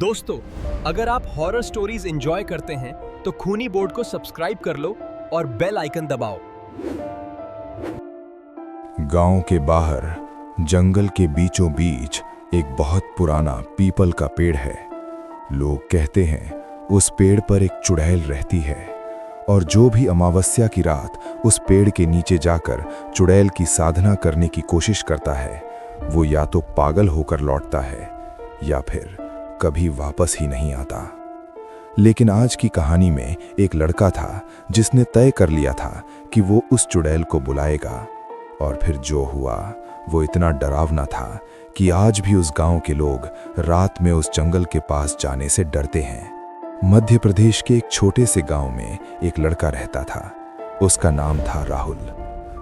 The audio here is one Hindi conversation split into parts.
दोस्तों, अगर आप हॉरर स्टोरीज एंजॉय करते हैं तो खूनी बोर्ड को सब्सक्राइब कर लो और बेल आइकन दबाओ। गांव के बाहर जंगल के बीचों बीच एक बहुत पुराना पीपल का पेड़ है। लोग कहते हैं उस पेड़ पर एक चुड़ैल रहती है और जो भी अमावस्या की रात उस पेड़ के नीचे जाकर चुड़ैल की साधना करने की कोशिश करता है, वो या तो पागल होकर लौटता है या फिर कभी वापस ही नहीं आता। लेकिन आज की कहानी में एक लड़का था जिसने तय कर लिया था कि वो उस चुड़ैल को बुलाएगा, और फिर जो हुआ वो इतना डरावना था कि आज भी उस गांव के लोग रात में उस जंगल के पास जाने से डरते हैं। मध्य प्रदेश के एक छोटे से गांव में एक लड़का रहता था। उसका नाम था राहुल।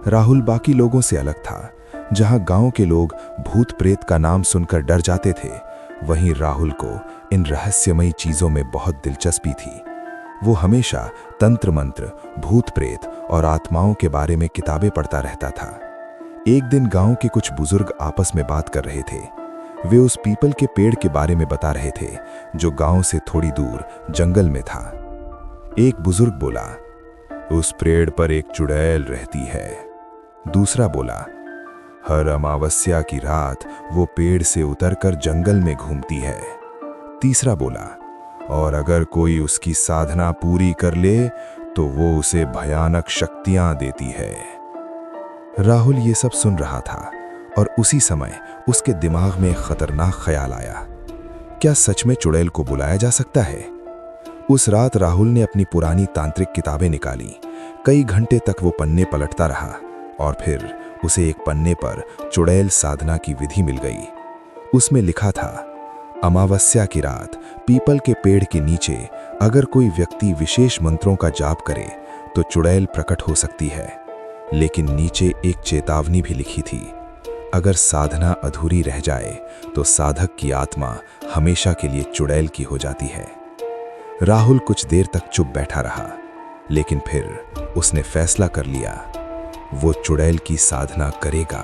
राहुल बाकी लोगों से अलग था। जहां गांव के लोग भूत प्रेत का नाम सुनकर डर जाते थे, वहीं राहुल को इन रहस्यमयी चीजों में बहुत दिलचस्पी थी। वो हमेशा तंत्र मंत्र, भूत प्रेत और आत्माओं के बारे में किताबें पढ़ता रहता था। एक दिन गांव के कुछ बुजुर्ग आपस में बात कर रहे थे। वे उस पीपल के पेड़ के बारे में बता रहे थे जो गांव से थोड़ी दूर जंगल में था। एक बुजुर्ग बोला, उस पेड़ पर एक चुड़ैल रहती है। दूसरा बोला, हर अमावस्या की रात वो पेड़ से उतरकर जंगल में घूमती है। तीसरा बोला, और अगर कोई उसकी साधना पूरी कर ले तो वो उसे भयानक शक्तियां देती है। राहुल ये सब सुन रहा था और उसी समय उसके दिमाग में एक खतरनाक ख्याल आया। क्या सच में चुड़ैल को बुलाया जा सकता है? उस रात राहुल ने अपनी पुरानी तांत्रिक किताबें निकाली। कई घंटे तक वो पन्ने पलटता रहा और फिर उसे एक पन्ने पर चुड़ैल साधना की विधि मिल गई। उसमें लिखा था, अमावस्या की रात पीपल के पेड़ के नीचे अगर कोई व्यक्ति विशेष मंत्रों का जाप करे तो चुड़ैल प्रकट हो सकती है। लेकिन नीचे एक चेतावनी भी लिखी थी, अगर साधना अधूरी रह जाए तो साधक की आत्मा हमेशा के लिए चुड़ैल की हो जाती है। राहुल कुछ देर तक चुप बैठा रहा, लेकिन फिर उसने फैसला कर लिया, वो चुड़ैल की साधना करेगा।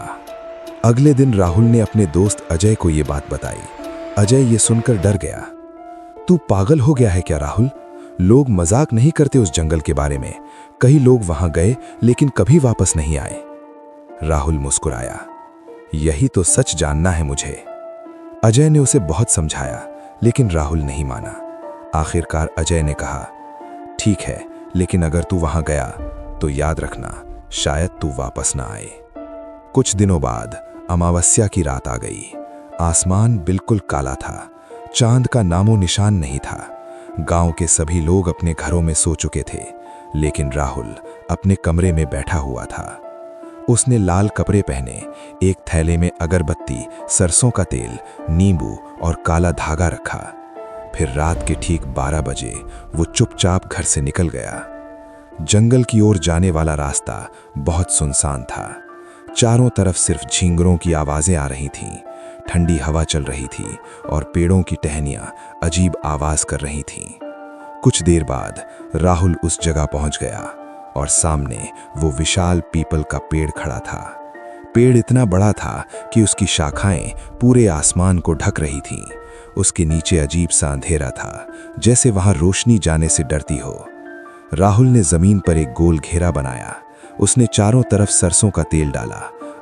अगले दिन राहुल ने अपने दोस्त अजय को ये बात बताई। अजय ये सुनकर डर गया। तू पागल हो गया है क्या राहुल? लोग मजाक नहीं करते उस जंगल के बारे में। कई लोग वहां गए लेकिन कभी वापस नहीं आए। राहुल मुस्कुराया, यही तो सच जानना है मुझे। अजय ने उसे बहुत समझाया लेकिन राहुल नहीं माना। आखिरकार अजय ने कहा, ठीक है, लेकिन अगर तू वहां गया तो याद रखना, शायद तू वापस ना आए। कुछ दिनों बाद अमावस्या की रात आ गई। आसमान बिल्कुल काला था। चांद का नामो निशान नहीं था। गांव के सभी लोग अपने घरों में सो चुके थे, लेकिन राहुल अपने कमरे में बैठा हुआ था। उसने लाल कपड़े पहने, एक थैले में अगरबत्ती, सरसों का तेल, नींबू और काला धागा रखा। फिर रात के ठीक 12 बजे वो चुपचाप घर से निकल गया। जंगल की ओर जाने वाला रास्ता बहुत सुनसान था। चारों तरफ सिर्फ झींगरों की आवाजें आ रही थीं, ठंडी हवा चल रही थी और पेड़ों की टहनियां अजीब आवाज कर रही थीं। कुछ देर बाद राहुल उस जगह पहुंच गया और सामने वो विशाल पीपल का पेड़ खड़ा था। पेड़ इतना बड़ा था कि उसकी शाखाएं पूरे आसमान को ढक रही थीं। उसके नीचे अजीब सा अंधेरा था, जैसे वहां रोशनी जाने से डरती हो। राहुल ने जमीन पर एक गोल घेरा बनाया। उसने चारों तरफ सरसों का तेल डाला,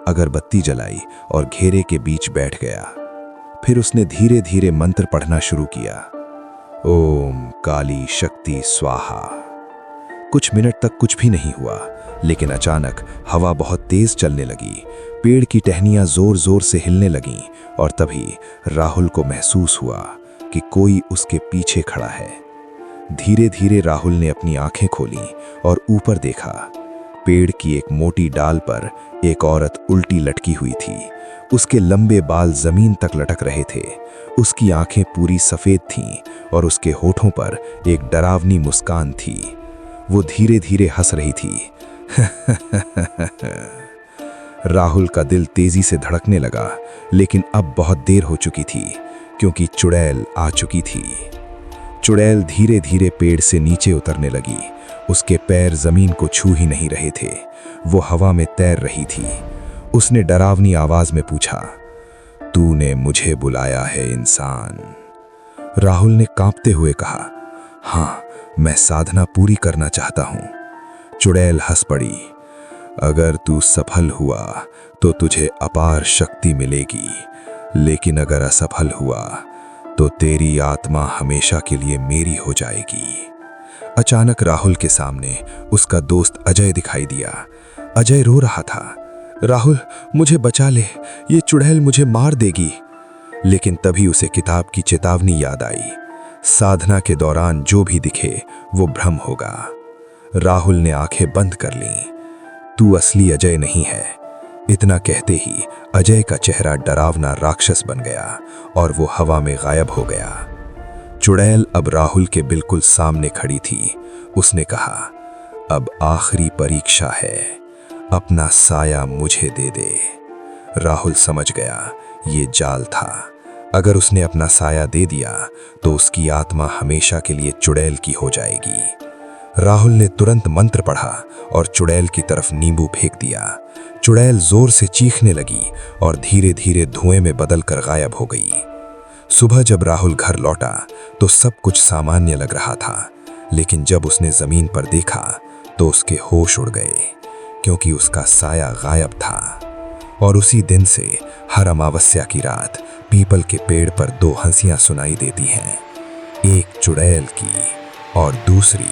अगरबत्ती जलाई और घेरे के बीच बैठ गया। फिर उसने धीरे धीरे मंत्र पढ़ना शुरू किया, ओम काली शक्ति स्वाहा। कुछ मिनट तक कुछ भी नहीं हुआ, लेकिन अचानक हवा बहुत तेज चलने लगी। पेड़ की टहनियां जोर जोर से हिलने लगीं और तभी राहुल को महसूस हुआ कि कोई उसके पीछे खड़ा है। धीरे धीरे राहुल ने अपनी आंखें खोली और ऊपर देखा। पेड़ की एक मोटी डाल पर एक औरत उल्टी लटकी हुई थी। उसके लंबे बाल जमीन तक लटक रहे थे। उसकी आंखें पूरी सफेद थीं और उसके होठों पर एक डरावनी मुस्कान थी। वो धीरे धीरे हंस रही थी। राहुल का दिल तेजी से धड़कने लगा, लेकिन अब बहुत देर हो चुकी थी क्योंकि चुड़ैल आ चुकी थी। चुड़ैल धीरे धीरे पेड़ से नीचे उतरने लगी। उसके पैर जमीन को छू ही नहीं रहे थे, वो हवा में तैर रही थी। उसने डरावनी आवाज में पूछा, तूने मुझे बुलाया है इंसान? राहुल ने कांपते हुए कहा, हाँ, मैं साधना पूरी करना चाहता हूं। चुड़ैल हंस पड़ी, अगर तू सफल हुआ तो तुझे अपार शक्ति मिलेगी, लेकिन अगर असफल हुआ तो तेरी आत्मा हमेशा के लिए मेरी हो जाएगी। अचानक राहुल के सामने उसका दोस्त अजय दिखाई दिया। अजय रो रहा था, राहुल मुझे बचा ले, ये चुड़ैल मुझे मार देगी। लेकिन तभी उसे किताब की चेतावनी याद आई, साधना के दौरान जो भी दिखे वो भ्रम होगा। राहुल ने आंखें बंद कर लीं। तू असली अजय नहीं है। इतना कहते ही अजय का चेहरा डरावना राक्षस बन गया और वो हवा में गायब हो गया। चुड़ैल अब राहुल के बिल्कुल सामने खड़ी थी। उसने कहा, अब आखिरी परीक्षा है, अपना साया मुझे दे दे। राहुल समझ गया ये जाल था। अगर उसने अपना साया दे दिया तो उसकी आत्मा हमेशा के लिए चुड़ैल की हो जाएगी। राहुल ने तुरंत मंत्र पढ़ा और चुड़ैल की तरफ नींबू फेंक दिया। चुड़ैल जोर से चीखने लगी और धीरे धीरे धुएं में बदलकर गायब हो गई। सुबह जब राहुल घर लौटा तो सब कुछ सामान्य लग रहा था, लेकिन जब उसने जमीन पर देखा तो उसके होश उड़ गए, क्योंकि उसका साया गायब था। और उसी दिन से हर अमावस्या की रात पीपल के पेड़ पर दो हंसियां सुनाई देती हैं, एक चुड़ैल की और दूसरी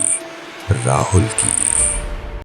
राहुल की।